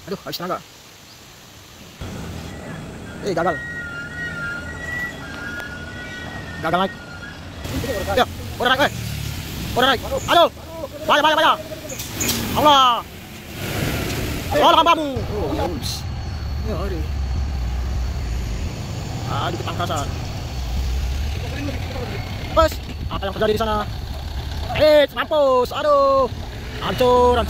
Aduh, habis tenaga. Gagal. Gagal naik. Ya, udah naik, udah naik. Aduh, bahaya. Allah. Allah kamu. Ya, aduh, ketangkasan. Bos, apa yang terjadi di sana? Mampus. Aduh, hancur.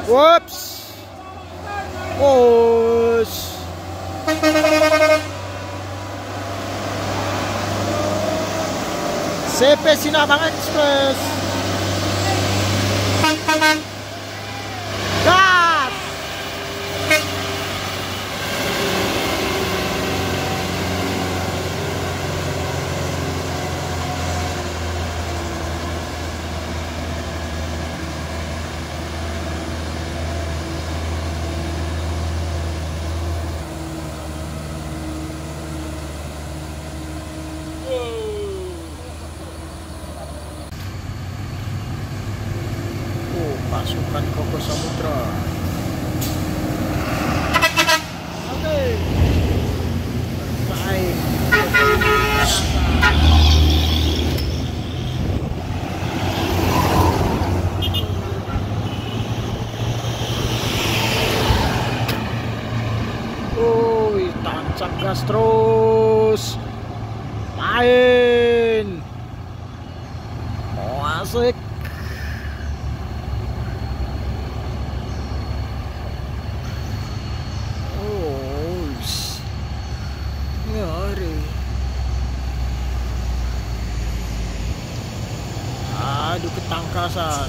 Whoops. CP Sinabang Express. Gas. Pasukan Koko Samudra. Oke. Baik. Tancap gas terus. Main. Oh, asik. Aduh, ketangkasan.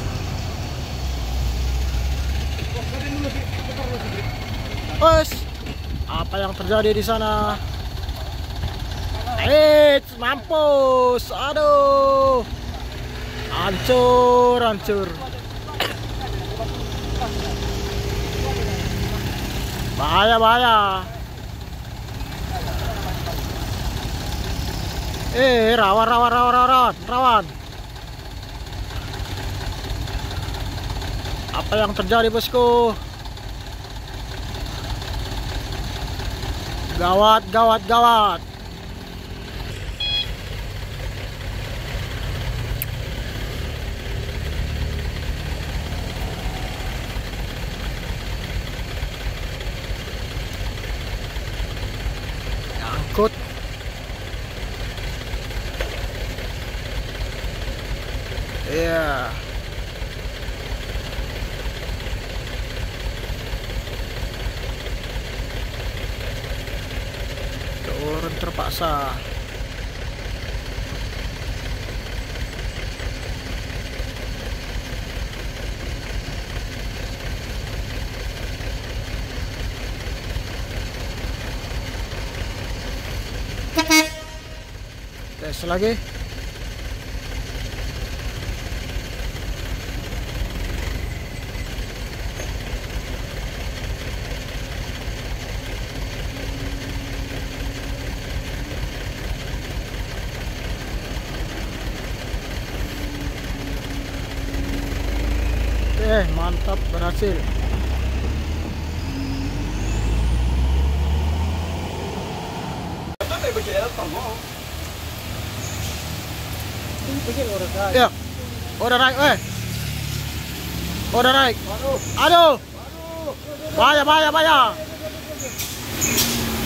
Apa yang terjadi di sana? Mampus. Aduh, hancur. Bahaya. Rawan. Apa yang terjadi, bosku? Gawat. Nyangkut. Iya. Turun terpaksa. Tes lagi. Mantap, berhasil. Ya, udah naik, Udah naik. Aduh. Bahaya.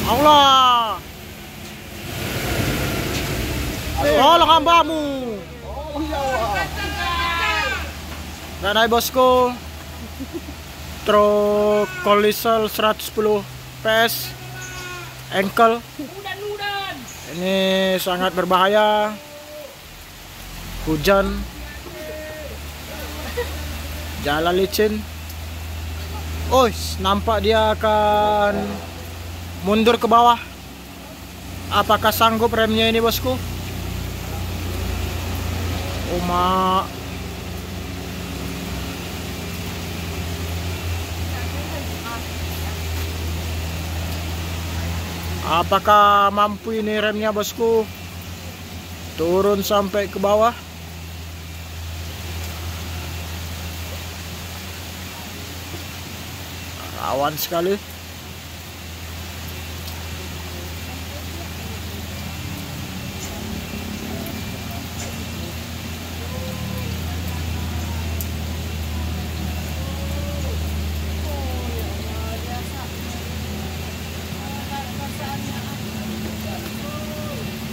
Allah. Tolong hambamu. Dan naik bosku. Truk Kolisel 110 PS engkel. Ini sangat berbahaya. Hujan, jalan licin. Oh, nampak dia akan mundur ke bawah. Apakah sanggup remnya ini, bosku? Oh, apakah mampu ini remnya, bosku? Turun sampai ke bawah. Rawan sekali.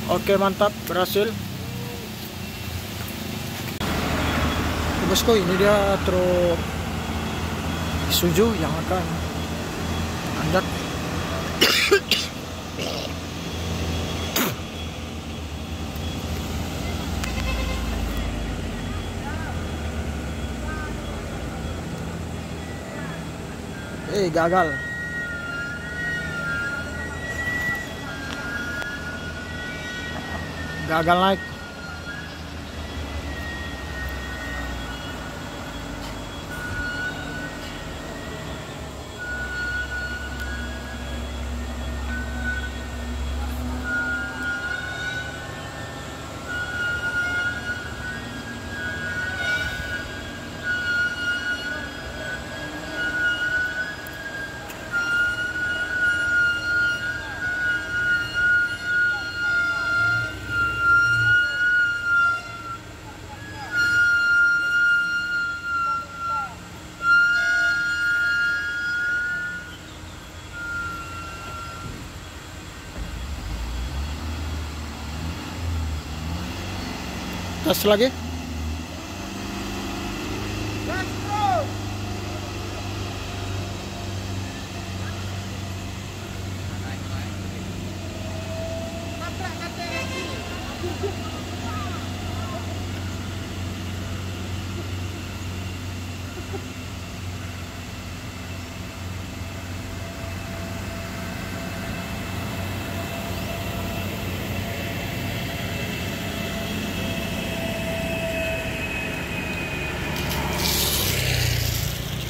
Oke, mantap, berhasil. Bosku, ini dia truk Isuzu yang akan andak. Gagal. Gagal naik. Tes lagi.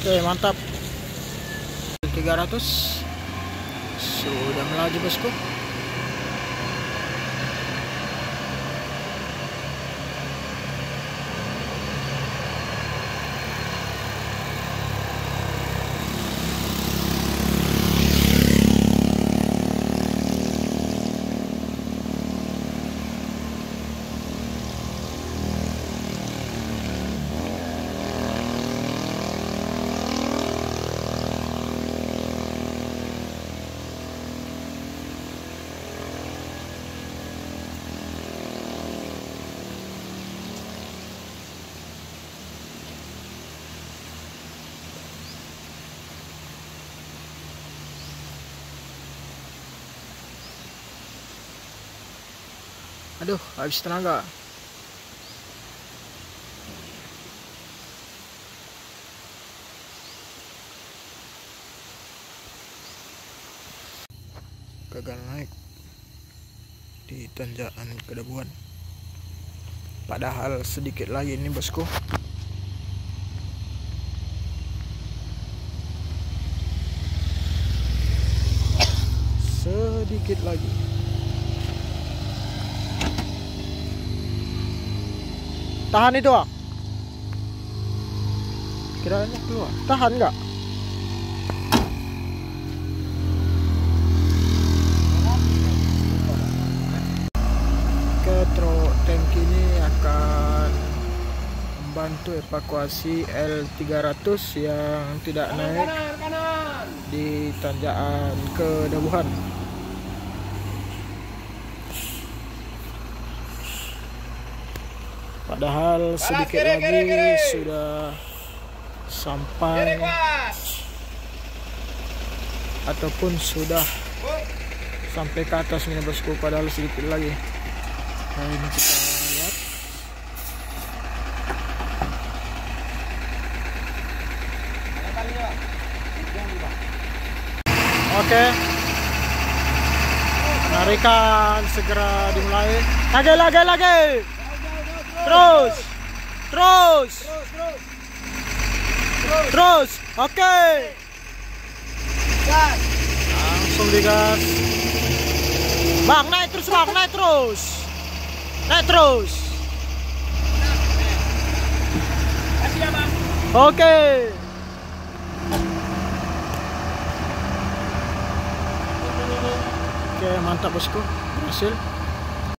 Oke, mantap. 300 sudah melaju, bosku. Aduh, habis tenaga. Gagal naik di tanjakan Kedabuan. Padahal sedikit lagi ini, bosku. Sedikit lagi. Tahan itu, ah. Kiranya keluar. Tahan nggak? Truk tangki ini akan membantu evakuasi L300 yang tidak naik. Kanan. di tanjakan Kedabuhan. Padahal sedikit lagi sudah sampai ataupun sudah sampai ke atas nih bosku, padahal sedikit lagi. Nah, ini kita lihat. Oke, penarikan segera dimulai. Lagi. Terus. Oke. Langsung digas. Bang, naik terus. Kasih ya, Bang. Oke. Oke, mantap bosku. Berhasil.